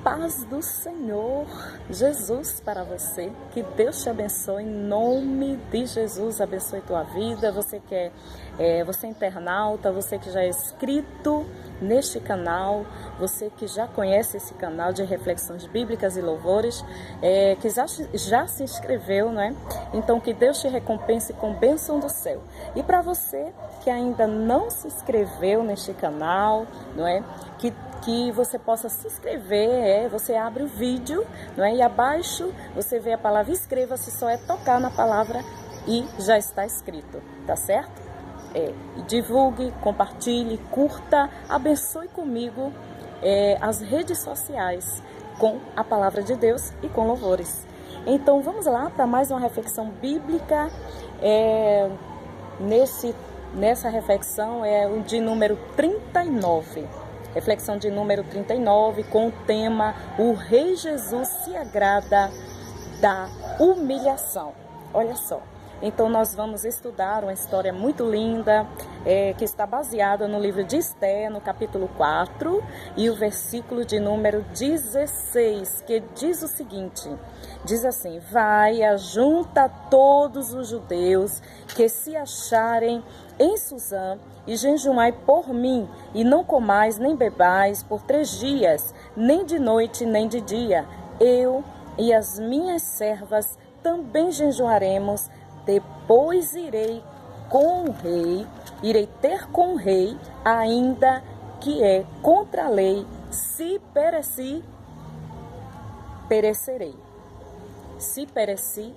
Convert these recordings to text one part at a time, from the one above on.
paz do Senhor Jesus para você, que Deus te abençoe, em nome de Jesus, abençoe tua vida, você que você é internauta, você que já é inscrito neste canal, você que já conhece esse canal de reflexões bíblicas e louvores, que já se inscreveu, né? Então que Deus te recompense com bênção do céu. E para você que ainda não se inscreveu neste canal, não é? Que você possa se inscrever, você abre o vídeo, não é? E abaixo você vê a palavra inscreva-se, só é tocar na palavra e já está escrito, tá certo? Divulgue, compartilhe, curta, abençoe comigo as redes sociais com a palavra de Deus e com louvores. Então vamos lá para mais uma reflexão bíblica. Nessa reflexão é o de número 39. Reflexão de número 39 com o tema O Rei Jesus se agrada da humilhação. Olha só. Então nós vamos estudar uma história muito linda, que está baseada no livro de Esté, no capítulo 4, e o versículo de número 16, que diz o seguinte, diz assim: vai, ajunta todos os judeus que se acharem em Suzã, e jejuai por mim, e não comais nem bebais por 3 dias, nem de noite nem de dia. Eu e as minhas servas também jejuaremos. Depois irei ter com o rei, ainda que é contra a lei, se perecerei. Se perecer,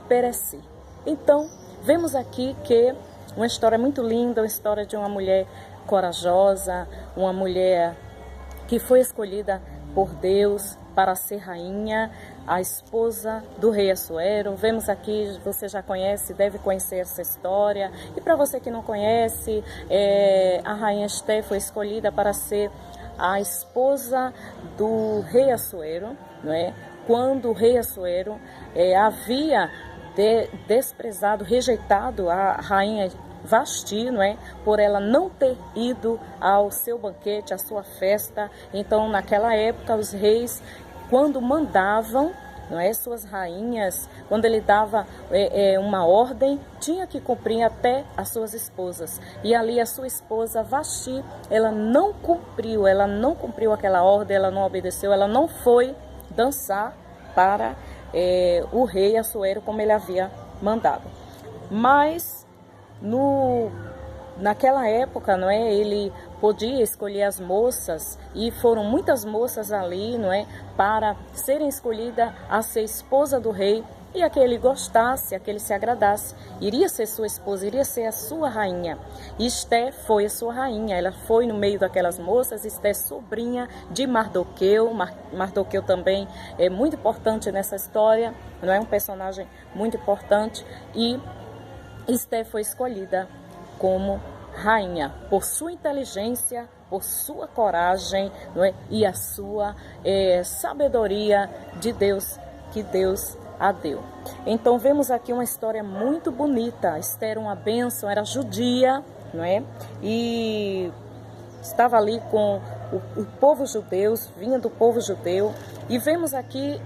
pereci. Então, vemos aqui que uma história muito linda, uma história de uma mulher corajosa, uma mulher que foi escolhida por Deus para ser rainha, a esposa do rei Assuero. Vemos aqui, você já conhece, deve conhecer essa história. E para você que não conhece, a rainha Esté foi escolhida para ser a esposa do rei Assuero, não é? Quando o rei Assuero havia desprezado, rejeitado a rainha Vasti, não é? Por ela não ter ido ao seu banquete, à sua festa. Então, naquela época, os reis, quando mandavam, não é, suas rainhas, quando ele dava uma ordem, tinha que cumprir até as suas esposas. E ali a sua esposa Vasti, ela não cumpriu aquela ordem, ela não obedeceu, ela não foi dançar para o rei Assuero como ele havia mandado. Mas naquela época, não é, ele podia escolher as moças, e foram muitas moças ali, não é, para serem escolhidas a ser esposa do rei, e a que ele gostasse, a que ele se agradasse, iria ser sua esposa, iria ser a sua rainha. E Esté foi a sua rainha, ela foi no meio daquelas moças. Esté, sobrinha de Mardoqueu. Mardoqueu também é muito importante nessa história, não é, um personagem muito importante, e Esté foi escolhida como rainha por sua inteligência, por sua coragem, não é? E a sua sabedoria de Deus, que Deus a deu. Então vemos aqui uma história muito bonita. Esté era uma bênção, era judia, não é? E estava ali com o povo judeu, vinha do povo judeu. E vemos aqui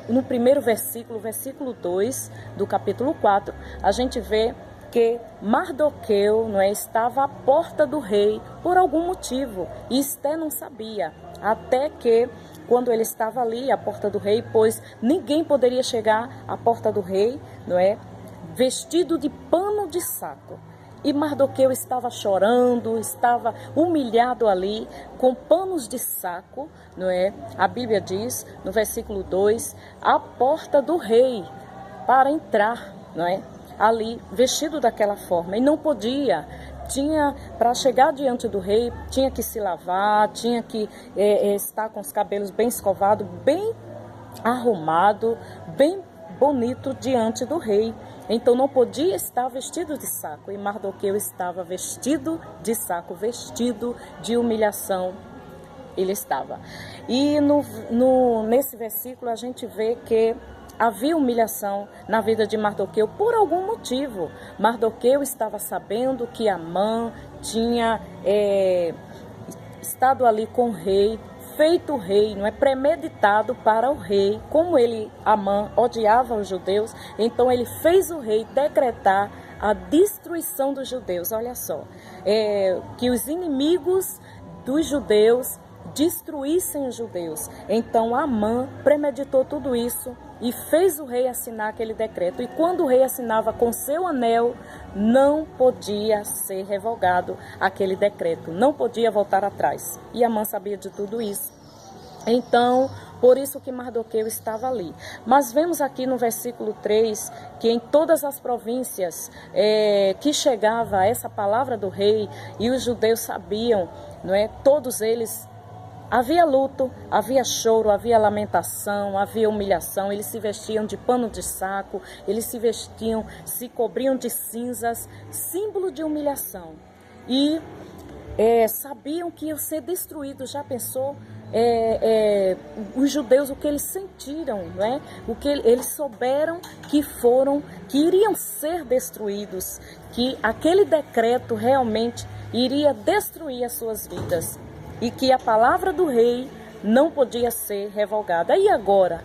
no primeiro versículo, versículo 2 do capítulo 4, a gente vê que Mardoqueu, não é, estava à porta do rei por algum motivo, e Esté não sabia, até que quando ele estava ali à porta do rei, pois ninguém poderia chegar à porta do rei, não é, vestido de pano de saco. E Mardoqueu estava chorando, estava humilhado ali, com panos de saco, não é? A Bíblia diz, no versículo 2, à porta do rei, para entrar, não é? Ali, vestido daquela forma, e não podia. Para chegar diante do rei, tinha que se lavar, tinha que estar com os cabelos bem escovados, bem arrumado, bem bonito diante do rei. Então não podia estar vestido de saco, e Mardoqueu estava vestido de saco, vestido de humilhação, ele estava. E nesse versículo a gente vê que havia humilhação na vida de Mardoqueu por algum motivo. Mardoqueu estava sabendo que Amã tinha estado ali com o rei, feito rei, não é, premeditado para o rei. Como Amã odiava os judeus, então ele fez o rei decretar a destruição dos judeus. Olha só, que os inimigos dos judeus destruíssem os judeus. Então Amã premeditou tudo isso e fez o rei assinar aquele decreto. E quando o rei assinava com seu anel, não podia ser revogado aquele decreto, não podia voltar atrás. E Amã sabia de tudo isso. Então, por isso que Mardoqueu estava ali. Mas vemos aqui no versículo 3, que em todas as províncias que chegava essa palavra do rei, e os judeus sabiam, não é? Todos eles, havia luto, havia choro, havia lamentação, havia humilhação. Eles se vestiam de pano de saco, eles se cobriam de cinzas, símbolo de humilhação. E sabiam que iam ser destruídos. Já pensou? Os judeus, o que eles sentiram, não é? O que eles souberam que iriam ser destruídos, que aquele decreto realmente iria destruir as suas vidas e que a palavra do rei não podia ser revogada. E agora?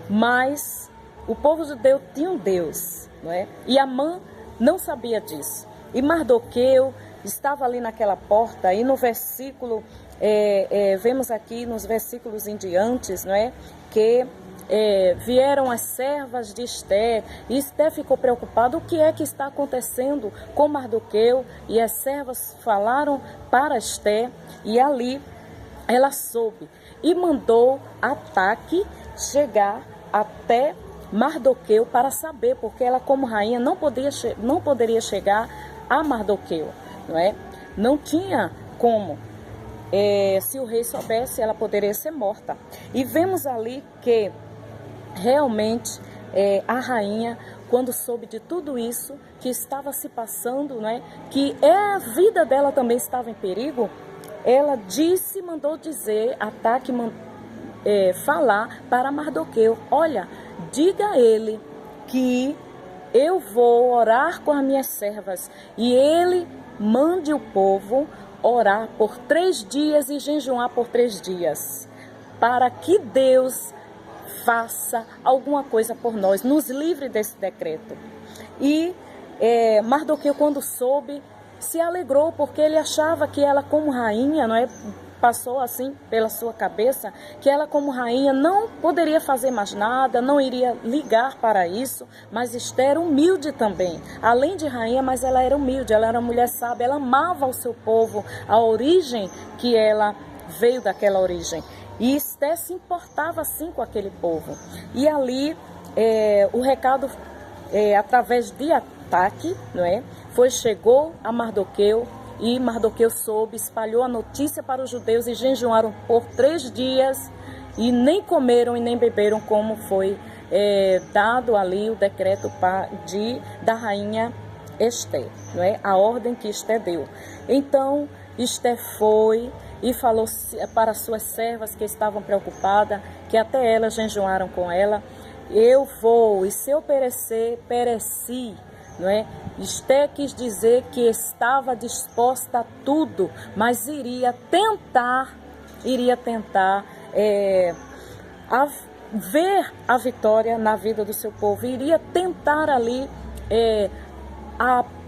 Mas o povo judeu tinha um Deus, não é? E Amã não sabia disso. E Mardoqueu estava ali naquela porta, e no versículo, vemos aqui nos versículos em diante, não é? Que vieram as servas de Ester, e Ester ficou preocupada. O que é que está acontecendo com Mardoqueu? E as servas falaram para Ester, e ali ela soube e mandou Ataque chegar até Mardoqueu para saber, porque ela, como rainha, não poderia chegar a Mardoqueu, não é? Não tinha como. Se o rei soubesse, ela poderia ser morta. E vemos ali que realmente a rainha, quando soube de tudo isso que estava se passando, né, que a vida dela também estava em perigo, ela mandou dizer, Ataque, falar para Mardoqueu: olha, diga a ele que eu vou orar com as minhas servas, e ele mande o povo orar por 3 dias e jejuar por 3 dias, para que Deus faça alguma coisa por nós, nos livre desse decreto. E Mardoqueu, quando soube, se alegrou, porque ele achava que ela, como rainha, não é? Passou assim pela sua cabeça que ela, como rainha, não poderia fazer mais nada, não iria ligar para isso. Mas Ester era humilde também, além de rainha, mas ela era humilde, ela era uma mulher sábia, ela amava o seu povo, a origem que ela veio daquela origem. E Ester se importava assim com aquele povo. E ali o recado, através de Ataque, não é? Chegou a Mardoqueu, e Mardoqueu soube, espalhou a notícia para os judeus, e jejuaram por 3 dias, e nem comeram e nem beberam, como foi dado ali o decreto da rainha Ester, não é? A ordem que Ester deu. Então Ester foi e falou para suas servas, que estavam preocupadas, que até elas jejuaram com ela: eu vou, e se eu perecer, pereci, não é? Ester quis dizer que estava disposta a tudo, mas iria tentar ver a vitória na vida do seu povo, iria tentar ali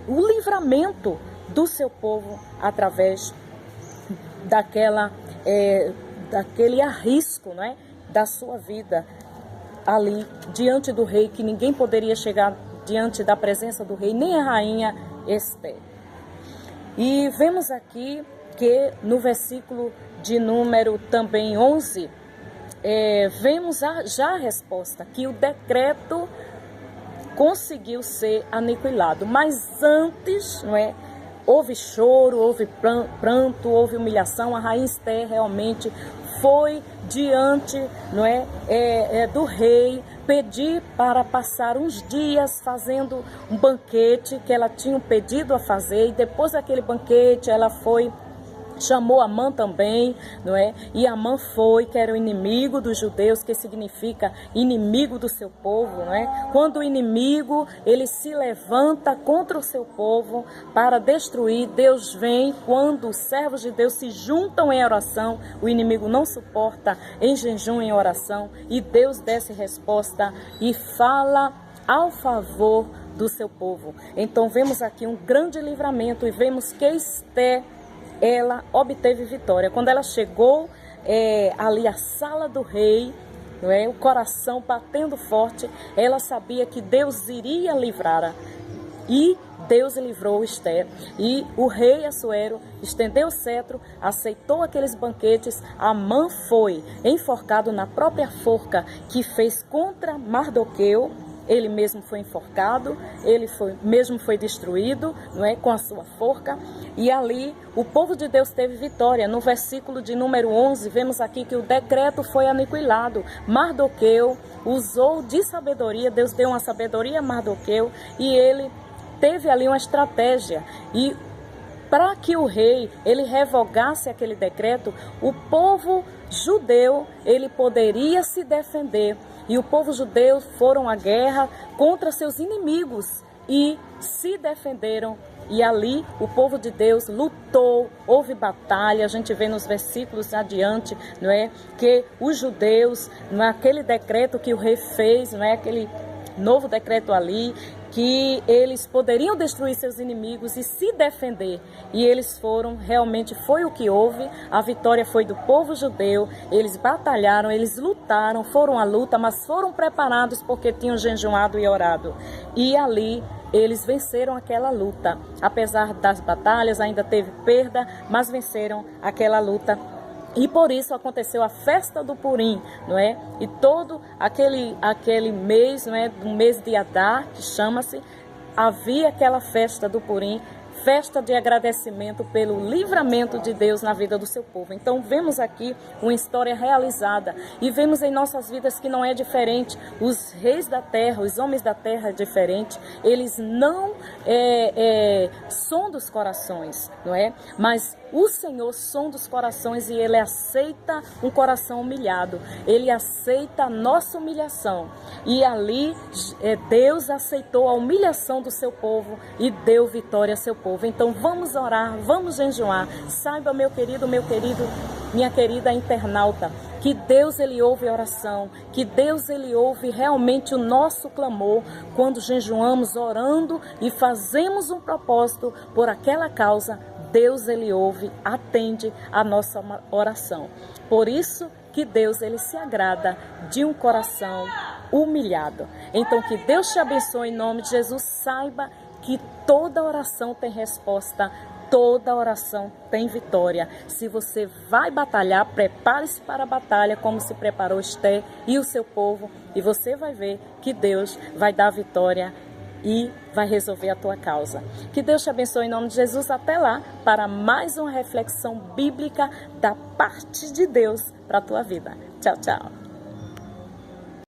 o livramento do seu povo através daquele arrisco, né, da sua vida ali diante do rei, que ninguém poderia chegar diante da presença do rei, nem a rainha Ester. E vemos aqui que no versículo de número também 11, vemos já a resposta, que o decreto conseguiu ser aniquilado. Mas antes, não é? Houve choro, houve pranto, houve humilhação. A rainha Ester realmente foi diante, não é, do rei, pedir para passar uns dias fazendo um banquete que ela tinha pedido a fazer. E depois daquele banquete ela foi chamou Amã também, não é? E Amã foi, que era o inimigo dos judeus, que significa inimigo do seu povo, não é? Quando o inimigo, ele se levanta contra o seu povo para destruir, Deus vem. Quando os servos de Deus se juntam em oração, o inimigo não suporta, em jejum, em oração, e Deus desce resposta e fala ao favor do seu povo. Então vemos aqui um grande livramento e vemos que Esté, ela obteve vitória. Quando ela chegou ali à sala do rei, não é? O coração batendo forte, ela sabia que Deus iria livrá-la. E Deus livrou Esté. E o rei Assuero estendeu o cetro, aceitou aqueles banquetes. Amã foi enforcado na própria forca que fez contra Mardoqueu. Ele mesmo foi enforcado, mesmo foi destruído, não é, com a sua forca. E ali o povo de Deus teve vitória. No versículo de número 11, vemos aqui que o decreto foi aniquilado. Mardoqueu usou de sabedoria, Deus deu uma sabedoria a Mardoqueu, e ele teve ali uma estratégia. E para que o rei ele revogasse aquele decreto, o povo judeu ele poderia se defender. E o povo judeu foram à guerra contra seus inimigos e se defenderam. E ali o povo de Deus lutou, houve batalha. A gente vê nos versículos adiante, não é, que os judeus, naquele decreto que o rei fez, não é, aquele novo decreto ali, que eles poderiam destruir seus inimigos e se defender. E eles foram, realmente foi o que houve. A vitória foi do povo judeu. Eles batalharam, eles lutaram, foram à luta, mas foram preparados porque tinham jejuado e orado. E ali eles venceram aquela luta. Apesar das batalhas, ainda teve perda, mas venceram aquela luta. E por isso aconteceu a festa do Purim, não é? E todo aquele mês, não é? Do mês de Adar, que chama-se, havia aquela festa do Purim, festa de agradecimento pelo livramento de Deus na vida do seu povo. Então vemos aqui uma história realizada e vemos em nossas vidas que não é diferente. Os reis da terra, os homens da terra é diferente, eles não sondam os corações, não é? Mas o Senhor sonda os corações e Ele aceita um coração humilhado. Ele aceita a nossa humilhação. E ali Deus aceitou a humilhação do seu povo e deu vitória ao seu povo. Então vamos orar, vamos jejuar. Saiba, meu querido, minha querida internauta, que Deus ele ouve a oração, que Deus ele ouve realmente o nosso clamor quando jejuamos, orando e fazemos um propósito por aquela causa. Deus ele ouve, atende a nossa oração. Por isso que Deus ele se agrada de um coração humilhado. Então que Deus te abençoe em nome de Jesus. Saiba que toda oração tem resposta, toda oração tem vitória. Se você vai batalhar, prepare-se para a batalha como se preparou Esté e o seu povo, e você vai ver que Deus vai dar vitória e vai resolver a tua causa. Que Deus te abençoe em nome de Jesus. Até lá para mais uma reflexão bíblica da parte de Deus para a tua vida. Tchau, tchau.